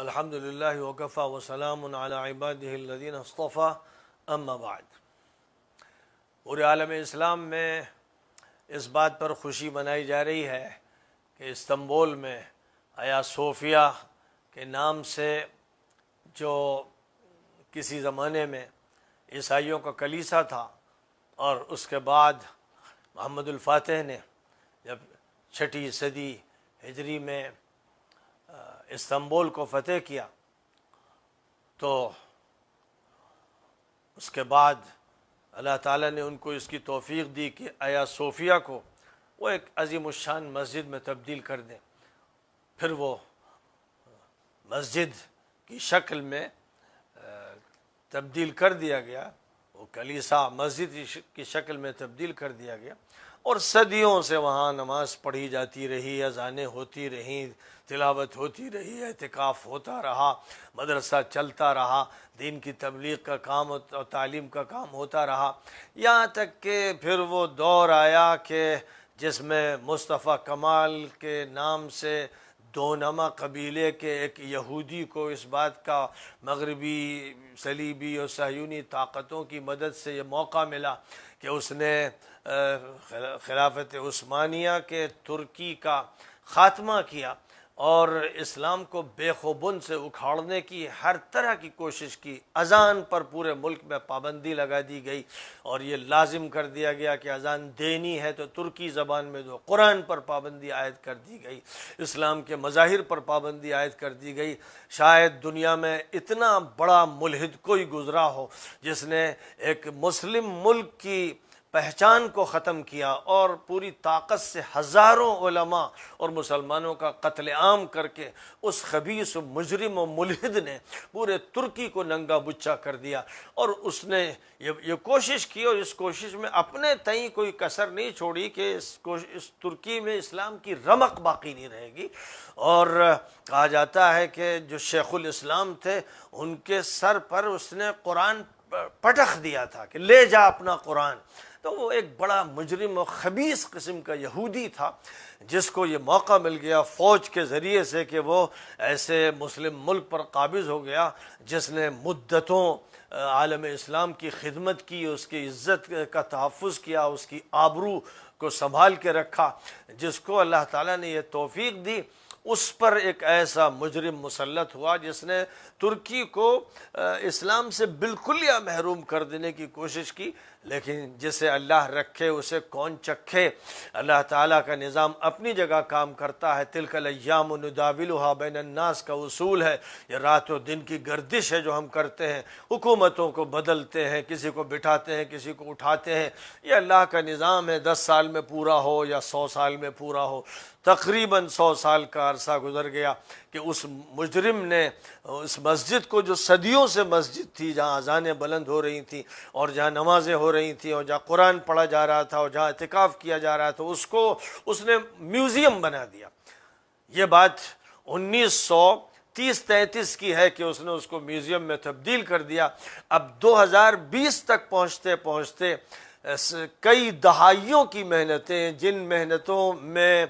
الحمد للہ وکفیٰ وسلام علی عبادہ الذین اصطفیٰ اما بعد۔ پورے عالم اسلام میں اس بات پر خوشی منائی جا رہی ہے کہ استنبول میں آیا صوفیہ کے نام سے جو کسی زمانے میں عیسائیوں کا کلیسا تھا، اور اس کے بعد محمد الفاتح نے جب 6 صدی ہجری میں استنبول کو فتح کیا تو اس کے بعد اللہ تعالیٰ نے ان کو اس کی توفیق دی کہ آیا صوفیہ کو وہ ایک عظیم الشان مسجد میں تبدیل کر دیں۔ پھر وہ مسجد کی شکل میں تبدیل کر دیا گیا، وہ کلیسا مسجد کی شکل میں تبدیل کر دیا گیا، اور صدیوں سے وہاں نماز پڑھی جاتی رہی، اذانیں ہوتی رہیں، تلاوت ہوتی رہی، اعتکاف ہوتا رہا، مدرسہ چلتا رہا، دین کی تبلیغ کا کام اور تعلیم کا کام ہوتا رہا، یہاں تک کہ پھر وہ دور آیا کہ جس میں مصطفیٰ کمال کے نام سے دونما قبیلے کے ایک یہودی کو اس بات کا مغربی صلیبی اور صہیونی طاقتوں کی مدد سے یہ موقع ملا کہ اس نے خلافت عثمانیہ کے ترکی کا خاتمہ کیا اور اسلام کو بے خوبن سے اکھاڑنے کی ہر طرح کی کوشش کی۔ اذان پر پورے ملک میں پابندی لگا دی گئی اور یہ لازم کر دیا گیا کہ اذان دینی ہے تو ترکی زبان میں دو۔ قرآن پر پابندی عائد کر دی گئی، اسلام کے مظاہر پر پابندی عائد کر دی گئی۔ شاید دنیا میں اتنا بڑا ملحد کوئی گزرا ہو جس نے ایک مسلم ملک کی پہچان کو ختم کیا اور پوری طاقت سے ہزاروں علماء اور مسلمانوں کا قتل عام کر کے اس خبیث و مجرم و ملحد نے پورے ترکی کو ننگا بچا کر دیا۔ اور اس نے یہ کوشش کی اور اس کوشش میں اپنے تئیں کوئی کسر نہیں چھوڑی کہ اس ترکی میں اسلام کی رمق باقی نہیں رہے گی۔ اور کہا جاتا ہے کہ جو شیخ الاسلام تھے ان کے سر پر اس نے قرآن پٹخ دیا تھا کہ لے جا اپنا قرآن۔ تو وہ ایک بڑا مجرم و خبیث قسم کا یہودی تھا جس کو یہ موقع مل گیا فوج کے ذریعے سے کہ وہ ایسے مسلم ملک پر قابض ہو گیا جس نے مدتوں عالم اسلام کی خدمت کی، اس کی عزت کا تحفظ کیا، اس کی آبرو کو سنبھال کے رکھا۔ جس کو اللہ تعالیٰ نے یہ توفیق دی اس پر ایک ایسا مجرم مسلط ہوا جس نے ترکی کو اسلام سے بالکل یا محروم کر دینے کی کوشش کی، لیکن جسے اللہ رکھے اسے کون چکھے۔ اللہ تعالیٰ کا نظام اپنی جگہ کام کرتا ہے۔ تلک الایام نداولها بین الناس کا اصول ہے، یہ رات و دن کی گردش ہے جو ہم کرتے ہیں، حکومتوں کو بدلتے ہیں، کسی کو بٹھاتے ہیں، کسی کو اٹھاتے ہیں، یہ اللہ کا نظام ہے۔ 10 سال میں پورا ہو یا 100 سال میں پورا ہو، تقریباً 100 سال کا عرصہ گزر گیا کہ اس مجرم نے اس مسجد کو جو صدیوں سے مسجد تھی، جہاں اذانیں بلند ہو رہی تھیں اور جہاں نمازیں ہو رہی تھیں اور جہاں قرآن پڑھا جا رہا تھا اور جہاں اعتکاف کیا جا رہا تھا، اس نے میوزیم بنا دیا۔ یہ بات 1930-33 کی ہے کہ اس نے اس کو میوزیم میں تبدیل کر دیا۔ اب 2020 تک پہنچتے پہنچتے کئی دہائیوں کی محنتیں، جن محنتوں میں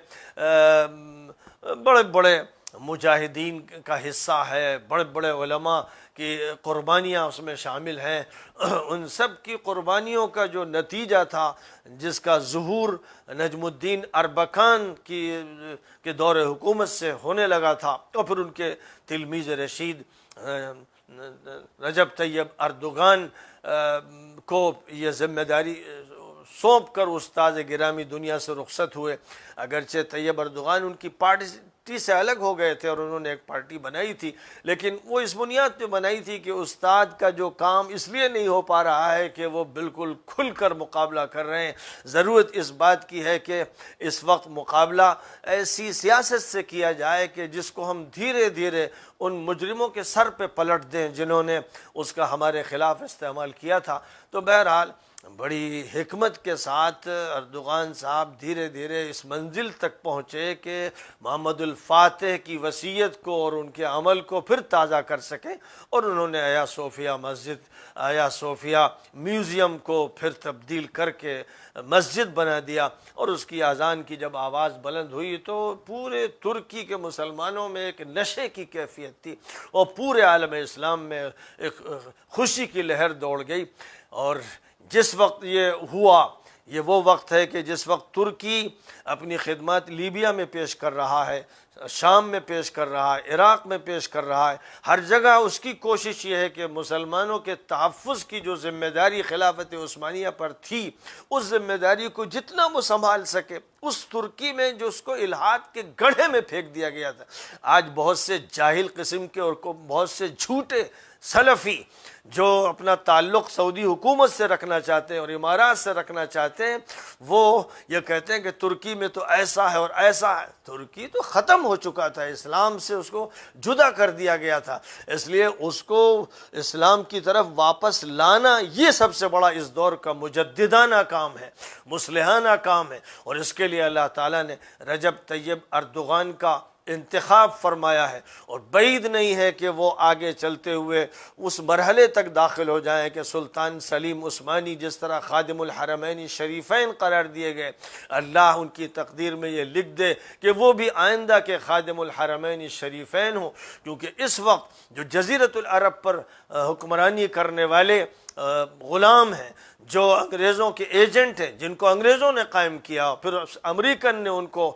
بڑے بڑے مجاہدین کا حصہ ہے، بڑے بڑے علماء کی قربانیاں اس میں شامل ہیں، ان سب کی قربانیوں کا جو نتیجہ تھا، جس کا ظہور نجم الدین اربکان کے دور حکومت سے ہونے لگا تھا، اور پھر ان کے تلمیذ رشید رجب طیب اردوغان کو یہ ذمہ داری سونپ کر استاد گرامی دنیا سے رخصت ہوئے۔ اگرچہ طیب اردوغان ان کی پارٹی سے الگ ہو گئے تھے اور انہوں نے ایک پارٹی بنائی تھی، لیکن وہ اس بنیاد پہ بنائی تھی کہ استاد کا جو کام اس لیے نہیں ہو پا رہا ہے کہ وہ بالکل کھل کر مقابلہ کر رہے ہیں، ضرورت اس بات کی ہے کہ اس وقت مقابلہ ایسی سیاست سے کیا جائے کہ جس کو ہم دھیرے دھیرے ان مجرموں کے سر پہ پلٹ دیں جنہوں نے اس کا ہمارے خلاف استعمال کیا تھا۔ تو بہرحال بڑی حکمت کے ساتھ اردوغان صاحب دھیرے دھیرے اس منزل تک پہنچے کہ محمد الفاتح کی وصیت کو اور ان کے عمل کو پھر تازہ کر سکیں، اور انہوں نے آیا صوفیہ مسجد، آیا صوفیہ میوزیم کو پھر تبدیل کر کے مسجد بنا دیا، اور اس کی اذان کی جب آواز بلند ہوئی تو پورے ترکی کے مسلمانوں میں ایک نشے کی کیفیت تھی، اور پورے عالم اسلام میں ایک خوشی کی لہر دوڑ گئی۔ اور جس وقت یہ ہوا، یہ وہ وقت ہے کہ جس وقت ترکی اپنی خدمات لیبیا میں پیش کر رہا ہے، شام میں پیش کر رہا ہے، عراق میں پیش کر رہا ہے، ہر جگہ اس کی کوشش یہ ہے کہ مسلمانوں کے تحفظ کی جو ذمہ داری خلافت عثمانیہ پر تھی، اس ذمہ داری کو جتنا وہ سنبھال سکے۔ اس ترکی میں جو اس کو الحاد کے گڑھے میں پھینک دیا گیا تھا، آج بہت سے جاہل قسم کے اور بہت سے جھوٹے سلفی جو اپنا تعلق سعودی حکومت سے رکھنا چاہتے ہیں اور امارات سے رکھنا چاہتے ہیں، وہ یہ کہتے ہیں کہ ترکی میں تو ایسا ہے اور ایسا ہے۔ ترکی تو ختم ہو چکا تھا، اسلام سے اس کو جدا کر دیا گیا تھا، اس لیے اس کو اسلام کی طرف واپس لانا یہ سب سے بڑا اس دور کا مجددانہ کام ہے، مصلحانہ کام ہے، اور اس کے لیے اللہ تعالیٰ نے رجب طیب اردوغان کا انتخاب فرمایا ہے، اور بعید نہیں ہے کہ وہ آگے چلتے ہوئے اس مرحلے تک داخل ہو جائیں کہ سلطان سلیم عثمانی جس طرح خادم الحرمین شریفین قرار دیے گئے، اللہ ان کی تقدیر میں یہ لکھ دے کہ وہ بھی آئندہ کے خادم الحرمین شریفین ہوں، کیونکہ اس وقت جو جزیرۃ العرب پر حکمرانی کرنے والے غلام ہیں، جو انگریزوں کے ایجنٹ ہیں، جن کو انگریزوں نے قائم کیا، پھر امریکن نے ان کو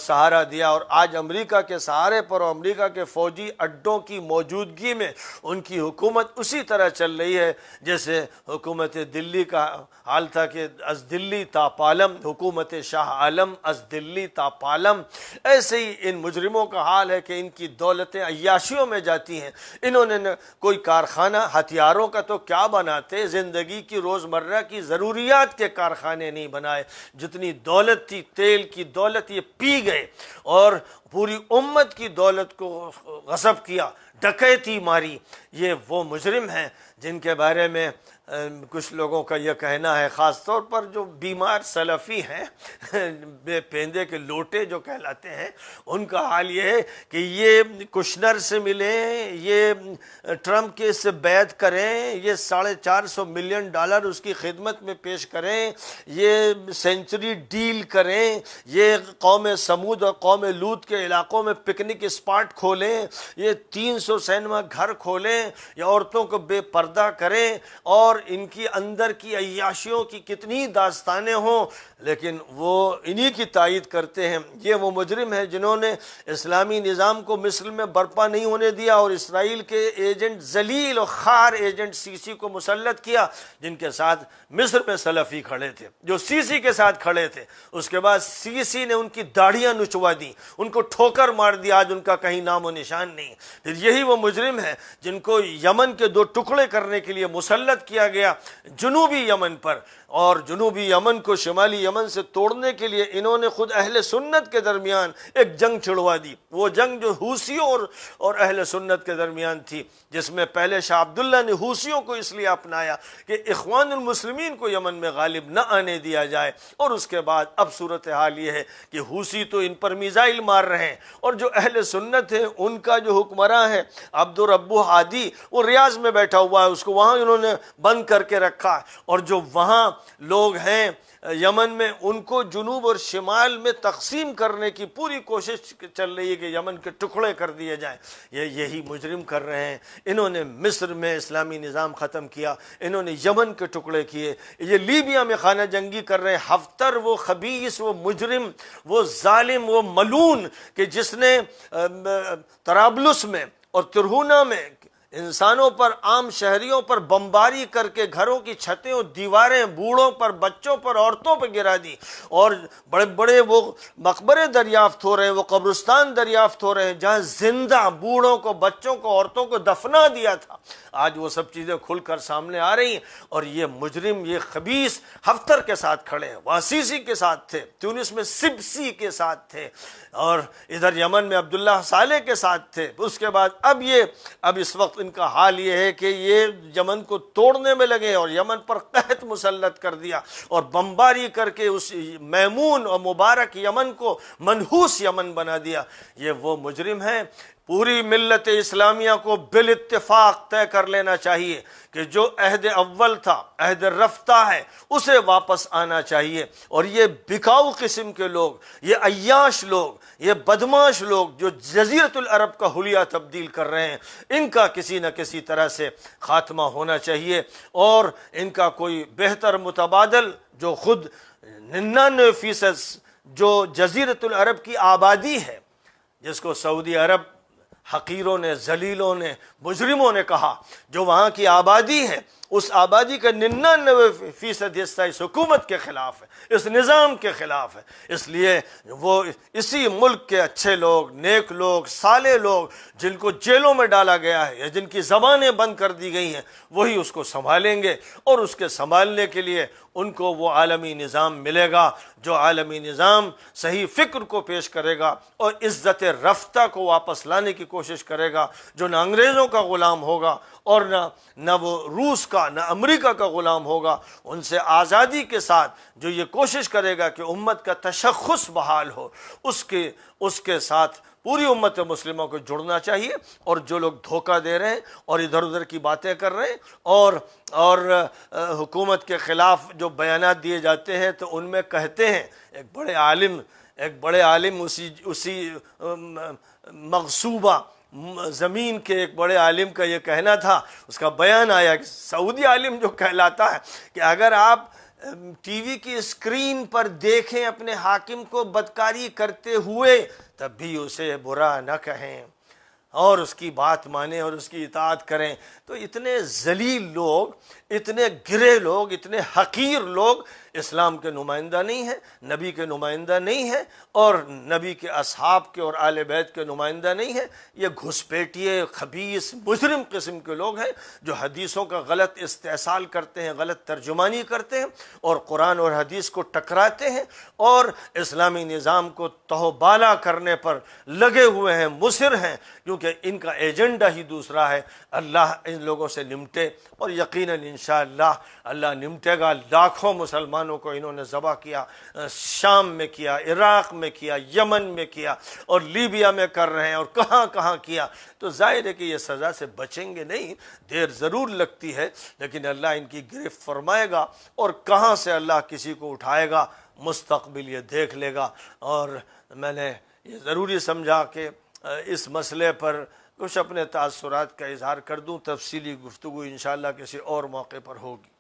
سہارا دیا، اور آج امریکہ کے سہارے پر اور امریکہ کے فوجی اڈوں کی موجودگی میں ان کی حکومت اسی طرح چل رہی ہے جیسے حکومت دلی کا حال تھا کہ از دلی تا پالم، حکومت شاہ عالم از دلی تا پالم۔ ایسے ہی ان مجرموں کا حال ہے کہ ان کی دولتیں عیاشیوں میں جاتی ہیں۔ انہوں نے کوئی کارخانہ ہتھیاروں کا تو کیا بناتے، زندگی کی روزمرہ کی ضروریات کے کارخانے نہیں بنائے، جتنی دولت تھی، تیل کی دولت، یہ پی گئے اور پوری امت کی دولت کو غصب کیا، ڈکیتی ماری۔ یہ وہ مجرم ہیں جن کے بارے میں کچھ لوگوں کا یہ کہنا ہے، خاص طور پر جو بیمار سلفی ہیں، بے پیندے کے لوٹے جو کہلاتے ہیں، ان کا حال یہ ہے کہ یہ کشنر سے ملیں، یہ ٹرمپ کے سے بیعت کریں، یہ $450 ملین اس کی خدمت میں پیش کریں، یہ سینچری ڈیل کریں، یہ قوم سمود اور قوم لوط کے علاقوں میں پکنک اسپاٹ کھولیں، یہ 300 سینما گھر کھولیں، یا عورتوں کو بے پردہ کریں، اور ان کی اندر کی عیاشیوں کی کتنی داستانیں ہوں، لیکن وہ انہی کی تائید کرتے ہیں۔ یہ وہ مجرم ہیں جنہوں نے اسلامی نظام کو مصر میں برپا نہیں ہونے دیا اور اسرائیل کے ایجنٹ ذلیل اور خار ایجنٹ سیسی کو مسلط کیا، جن کے ساتھ مصر میں سلفی کھڑے تھے، جو سیسی کے ساتھ کھڑے تھے۔ اس کے بعد سیسی نے ان کی داڑھیاں نچوا دیں، ان کو ٹھوکر مار دی، آج ان کا کہیں نام و نشان نہیں۔ پھر یہی وہ مجرم ہیں جن کو یمن کے 2 ٹکڑے کرنے کے لیے مسلط کیا گیا جنوبی یمن پر، اور جنوبی یمن کو شمالی یمن سے توڑنے کے لیے انہوں نے خود اہل سنت کے درمیان ایک جنگ چھڑوا دی۔ وہ جنگ جو حوثیوں اور اہل سنت کے درمیان تھی، جس میں پہلے شاہ عبداللہ نے حوثیوں کو اس لیے اپنایا کہ اخوان المسلمین کو یمن میں غالب نہ آنے دیا جائے، اور اس کے بعد اب صورتحال یہ ہے کہ حوثی تو ان پر میزائل مار رہے ہیں، اور جو اہل سنت ہے ان کا جو حکمراں ہے عبد الربو ہادی، وہ ریاض میں بیٹھا ہوا ہے، اس کو وہاں انہوں نے بند کر کے رکھا، اور جو وہاں لوگ ہیں یمن میں ان کو جنوب اور شمال میں تقسیم کرنے کی پوری کوشش چل رہی ہے کہ یمن کے ٹکڑے کر دیے جائیں۔ یہی مجرم کر رہے ہیں۔ انہوں نے مصر میں اسلامی نظام ختم کیا، انہوں نے یمن کے ٹکڑے کیے، یہ لیبیا میں خانہ جنگی کر رہے ہیں۔ ہفتر وہ خبیث، وہ مجرم، وہ ظالم، وہ ملعون کہ جس نے طرابلس میں اور ترہونہ میں انسانوں پر، عام شہریوں پر بمباری کر کے گھروں کی چھتیں اور دیواریں بوڑھوں پر، بچوں پر، عورتوں پر گرا دی، اور بڑے بڑے وہ مقبرے دریافت ہو رہے ہیں، وہ قبرستان دریافت ہو رہے ہیں جہاں زندہ بوڑھوں کو، بچوں کو، عورتوں کو دفنا دیا تھا۔ آج وہ سب چیزیں کھل کر سامنے آ رہی ہیں، اور یہ مجرم، یہ خبیث ہفتر کے ساتھ کھڑے ہیں، وہاں سیسی کے ساتھ تھے، تیونس میں سبسی کے ساتھ تھے، اور ادھر یمن میں عبداللہ صالح کے ساتھ تھے۔ اس کے بعد اب اس وقت وقت ان کا حال یہ ہے کہ یہ یمن کو توڑنے میں لگے اور یمن پر قحط مسلط کر دیا اور بمباری کر کے اس میمون اور مبارک یمن کو منحوس یمن بنا دیا۔ یہ وہ مجرم ہیں۔ پوری ملت اسلامیہ کو بالاتفاق طے کر لینا چاہیے کہ جو عہد اول تھا، عہد رفتہ ہے، اسے واپس آنا چاہیے، اور یہ بکاؤ قسم کے لوگ، یہ عیاش لوگ، یہ بدماش لوگ جو جزیرۃ العرب کا حلیہ تبدیل کر رہے ہیں، ان کا کسی نہ کسی طرح سے خاتمہ ہونا چاہیے، اور ان کا کوئی بہتر متبادل جو خود 99% جو جزیرۃ العرب کی آبادی ہے، جس کو سعودی عرب حقیروں نے، ذلیلوں نے، مجرموں نے کہا، جو وہاں کی آبادی ہے، اس آبادی کا 99% حصہ اس حکومت کے خلاف ہے، اس نظام کے خلاف ہے۔ اس لیے وہ اسی ملک کے اچھے لوگ، نیک لوگ، صالح لوگ، جن کو جیلوں میں ڈالا گیا ہے یا جن کی زبانیں بند کر دی گئی ہیں، وہی اس کو سنبھالیں گے، اور اس کے سنبھالنے کے لیے ان کو وہ عالمی نظام ملے گا جو عالمی نظام صحیح فکر کو پیش کرے گا اور عزت رفتہ کو واپس لانے کی کوشش کرے گا، جو نہ انگریزوں کا غلام ہوگا اور نہ وہ روس کا، نہ امریکہ کا غلام ہوگا۔ ان سے آزادی کے ساتھ جو یہ کوشش کرے گا کہ امت کا تشخص بحال ہو، اس کے ساتھ پوری امت مسلموں کو جڑنا چاہیے، اور جو لوگ دھوکہ دے رہے ہیں اور ادھر ادھر کی باتیں کر رہے ہیں اور حکومت کے خلاف جو بیانات دیے جاتے ہیں، تو ان میں کہتے ہیں ایک بڑے عالم اسی مغصوبہ زمین کے ایک بڑے عالم کا یہ کہنا تھا، اس کا بیان آیا کہ سعودی عالم جو کہلاتا ہے کہ اگر آپ ٹی وی کی اسکرین پر دیکھیں اپنے حاکم کو بدکاری کرتے ہوئے، تب بھی اسے برا نہ کہیں اور اس کی بات مانیں اور اس کی اطاعت کریں۔ تو اتنے ذلیل لوگ، اتنے گرے لوگ، اتنے حقیر لوگ اسلام کے نمائندہ نہیں ہیں، نبی کے نمائندہ نہیں ہیں، اور نبی کے اصحاب کے اور آل بیت کے نمائندہ نہیں ہیں۔ یہ گھسپیٹیے، خبیث، مجرم قسم کے لوگ ہیں جو حدیثوں کا غلط استحصال کرتے ہیں، غلط ترجمانی کرتے ہیں، اور قرآن اور حدیث کو ٹکراتے ہیں، اور اسلامی نظام کو تہوبالا کرنے پر لگے ہوئے ہیں، مصر ہیں، کیونکہ ان کا ایجنڈا ہی دوسرا ہے۔ اللہ ان لوگوں سے نمٹے، اور یقیناً انشاءاللہ اللہ نمٹے گا۔ لاکھوں مسلمانوں کو انہوں نے ذبح کیا، شام میں کیا، عراق میں کیا، یمن میں کیا، اور لیبیا میں کر رہے ہیں، اور کہاں کہاں کیا۔ تو ظاہر ہے کہ یہ سزا سے بچیں گے نہیں، دیر ضرور لگتی ہے، لیکن اللہ ان کی گرفت فرمائے گا، اور کہاں سے اللہ کسی کو اٹھائے گا مستقبل یہ دیکھ لے گا۔ اور میں نے یہ ضروری سمجھا کہ اس مسئلے پر کچھ اپنے تاثرات کا اظہار کر دوں۔ تفصیلی گفتگو انشاءاللہ کسی اور موقع پر ہوگی۔